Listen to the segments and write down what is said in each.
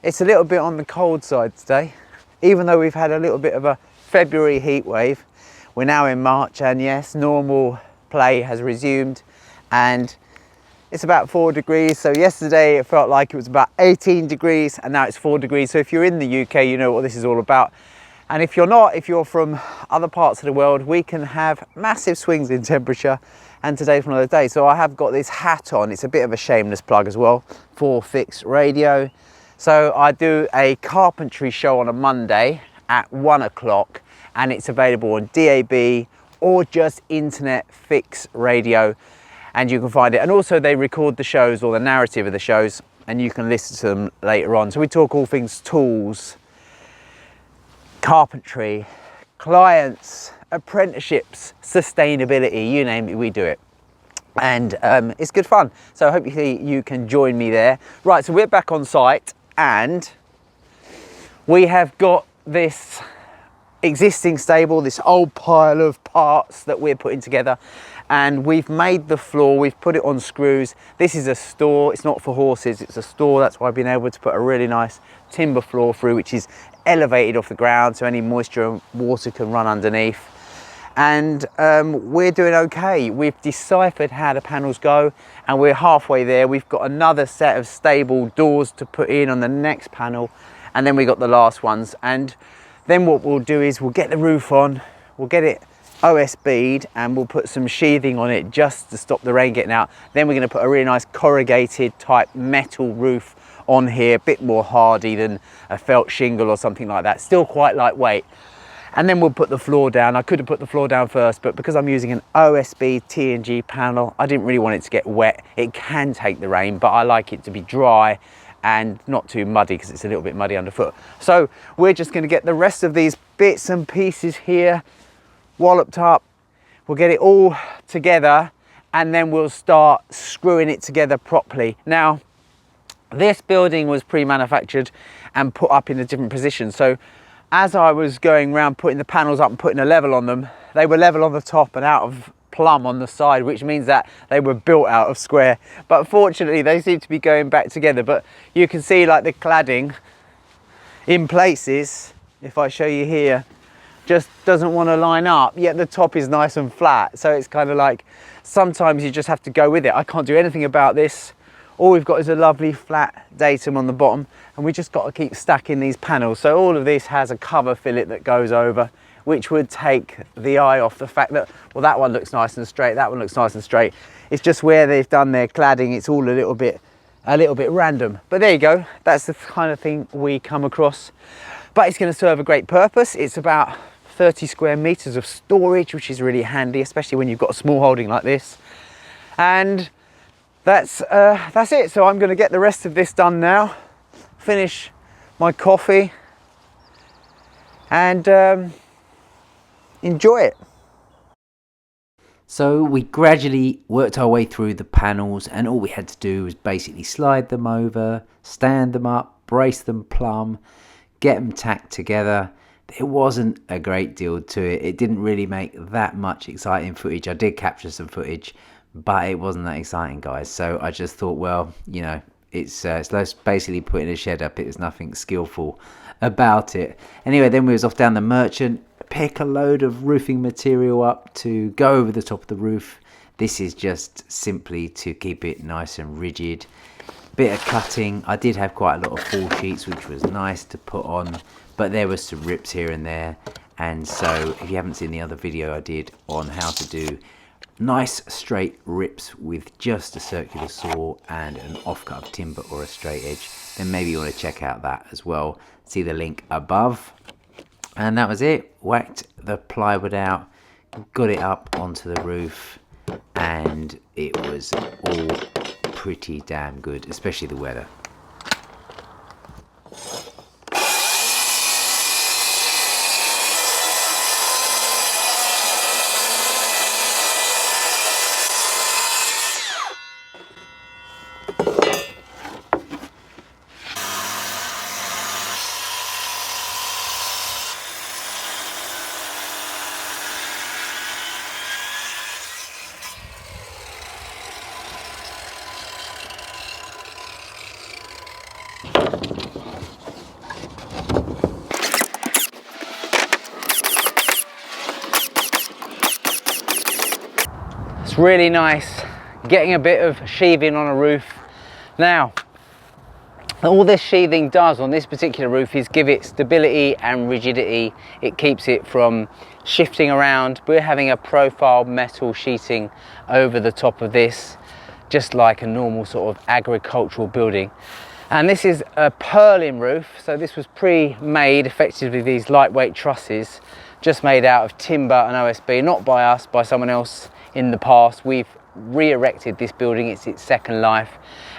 It's a little bit on the cold side today, even though we've had a little bit of a February heat wave. We're now in March, and yes, normal play has resumed, and it's about 4 degrees. So yesterday it felt like it was about 18 degrees, and now it's 4 degrees. So if you're in the UK, you know what this is all about. And if you're not, if you're from other parts of the world, we can have massive swings in temperature, and today's one of those days. So I have got this hat on. It's a bit of a shameless plug as well for Fix Radio. So I do a carpentry show on a Monday at 1 o'clock, and it's available on DAB or just Internet Fix Radio, and you can find it. And also they record the shows, or the narrative of the shows, and you can listen to them later on. So we talk all things tools, carpentry, clients, apprenticeships, sustainability, you name it, we do it. And it's good fun. So hopefully you can join me there. Right, so we're back on site, and we have got this existing stable, this old pile of parts that we're putting together, and we've made the floor, we've put it on screws. This is a store, it's not for horses, it's a store. That's why I've been able to put a really nice timber floor through, which is elevated off the ground, so any moisture and water can run underneath. And we're doing okay. We've deciphered how the panels go, and we're halfway there. We've got another set of stable doors to put in on the next panel, and then we got the last ones. And then what we'll do is we'll get the roof on, we'll get it OSB'd, and we'll put some sheathing on it just to stop the rain getting out. Then we're going to put a really nice corrugated type metal roof on here, a bit more hardy than a felt shingle or something like that, still quite lightweight. And then we'll put the floor down. I could have put the floor down first, but because I'm using an OSB T&G panel, I didn't really want it to get wet. It can take the rain, but I like it to be dry and not too muddy, because it's a little bit muddy underfoot. So we're just going to get the rest of these bits and pieces here walloped up. We'll get it all together, and then we'll start screwing it together properly. Now, this building was pre-manufactured and put up in a different position. So as I was going around putting the panels up and putting a level on them, they were level on the top and out of plumb on the side, which means that they were built out of square. But fortunately they seem to be going back together. But you can see like the cladding in places, if I show you here, just doesn't want to line up, yet the top is nice and flat. So it's kind of like, sometimes you just have to go with it. I can't do anything about this. All we've got is a lovely flat datum on the bottom, and we just got to keep stacking these panels. So all of this has a cover fillet that goes over, which would take the eye off the fact that, well, that one looks nice and straight, that one looks nice and straight. It's just where they've done their cladding, it's all a little bit random. But there you go, that's the kind of thing we come across. But it's going to serve a great purpose. It's about 30 square meters of storage, which is really handy, especially when you've got a small holding like this. And that's it. So I'm going to get the rest of this done now, finish my coffee, and enjoy it. So we gradually worked our way through the panels, and all we had to do was basically slide them over, stand them up, brace them plumb, get them tacked together. There wasn't a great deal to it. It didn't really make that much exciting footage. I did capture some footage, but it wasn't that exciting, guys. So I just thought, well, you know, it's basically putting a shed up. It was nothing skillful about it. Anyway, then we was off down the Merchant, pick a load of roofing material up to go over the top of the roof. This is just simply to keep it nice and rigid. Bit of cutting. I did have quite a lot of fall sheets, which was nice to put on, but there was some rips here and there. And so if you haven't seen the other video I did on how to do nice straight rips with just a circular saw and an offcut of timber or a straight edge, then maybe you want to check out that as well. See the link above. And that was it. Whacked the plywood out, got it up onto the roof, and it was all pretty damn good, especially the weather. It's really nice getting a bit of sheathing on a roof. Now, all this sheathing does on this particular roof is give it stability and rigidity. It keeps it from shifting around. We're having a profile metal sheeting over the top of this, just like a normal sort of agricultural building. And this is a purlin roof, so this was pre-made, effectively these lightweight trusses, just made out of timber and OSB, not by us, by someone else in the past. We've re-erected this building, it's its second life.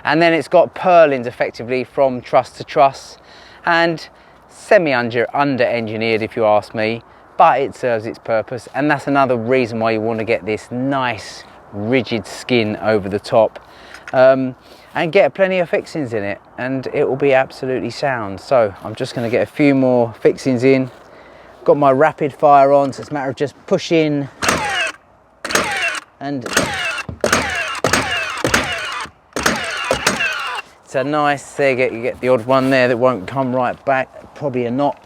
And then it's got purlins effectively from truss to truss, and under-engineered if you ask me, but it serves its purpose. And that's another reason why you want to get this nice rigid skin over the top, and get plenty of fixings in it, and it will be absolutely sound. So I'm just going to get a few more fixings in. Got my rapid fire on, so it's a matter of just pushing and it's a nice, there you get the odd one there that won't come right back, probably a knot.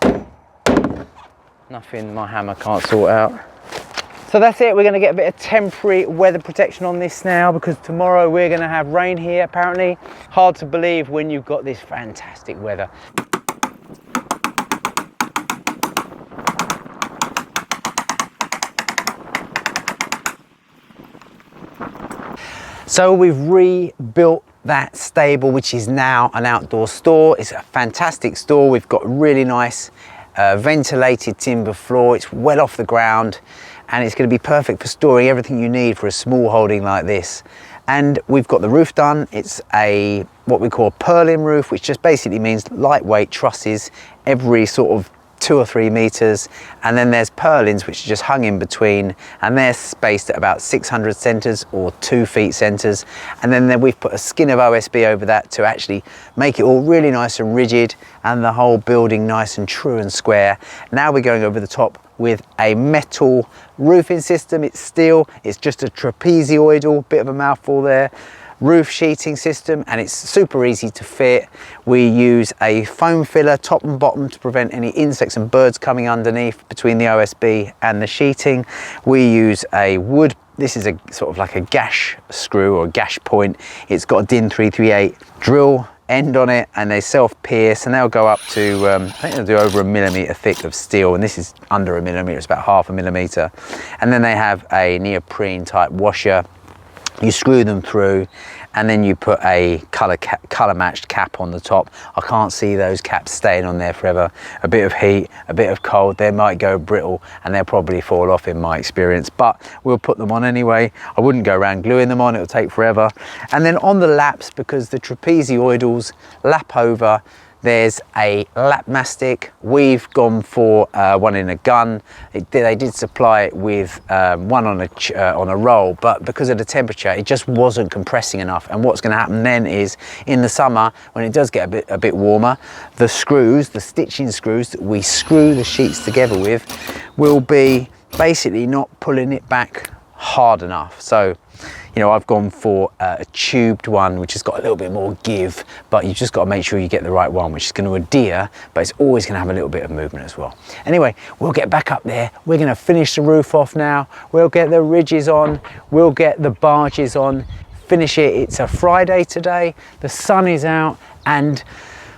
Nothing my hammer can't sort out. So that's it, we're going to get a bit of temporary weather protection on this now, because tomorrow we're going to have rain here apparently. Hard to believe when you've got this fantastic weather. So we've rebuilt that stable, which is now an outdoor store. It's a fantastic store. We've got really nice ventilated timber floor. It's well off the ground, and it's going to be perfect for storing everything you need for a small holding like this. And we've got the roof done. It's a what we call a purlin roof, which just basically means lightweight trusses every sort of 2 or 3 meters, and then there's purlins which are just hung in between, and they're spaced at about 600 centers or 2 feet centers, and then we've put a skin of OSB over that to actually make it all really nice and rigid and the whole building nice and true and square. Now we're going over the top with a metal roofing system. It's steel, it's just a trapezoidal, bit of a mouthful there, roof sheeting system, and it's super easy to fit. We use a foam filler top and bottom to prevent any insects and birds coming underneath between the OSB and the sheeting. We use a wood, this is a sort of like a gash screw or gash point. It's got a DIN 338 drill end on it, and they self-pierce, and they'll go up to I think they'll do over 1 millimeter thick of steel, and this is under 1 millimeter, it's about 0.5 millimeter. And then they have a neoprene type washer. You screw them through, and then you put a color matched cap on the top. I can't see those caps staying on there forever. A bit of heat, a bit of cold, they might go brittle, and they'll probably fall off in my experience, but we'll put them on anyway. I wouldn't go around gluing them on, it'll take forever. And then on the laps, because the trapezoidals lap over, there's a lap mastic. We've gone for one in a gun. They did supply it with one on a roll, but because of the temperature, it just wasn't compressing enough. And what's going to happen then is, in the summer, when it does get a bit warmer, the screws, the stitching screws that we screw the sheets together with, will be basically not pulling it back hard enough. So, you know, I've gone for a tubed one, which has got a little bit more give, but you've just got to make sure you get the right one, which is going to adhere, but it's always going to have a little bit of movement as well. Anyway, we'll get back up there. We're going to finish the roof off now. We'll get the ridges on. We'll get the barges on. Finish it. It's a Friday today. The sun is out, and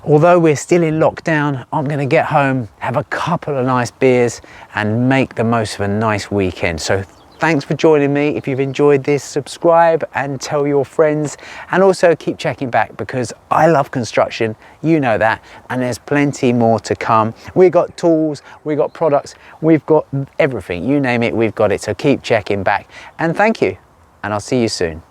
although we're still in lockdown, I'm going to get home, have a couple of nice beers, and make the most of a nice weekend. So thanks for joining me. If you've enjoyed this, subscribe and tell your friends, and also keep checking back, because I love construction, you know that, and there's plenty more to come. We've got tools, we've got products, we've got everything, you name it, we've got it. So keep checking back, and thank you, and I'll see you soon.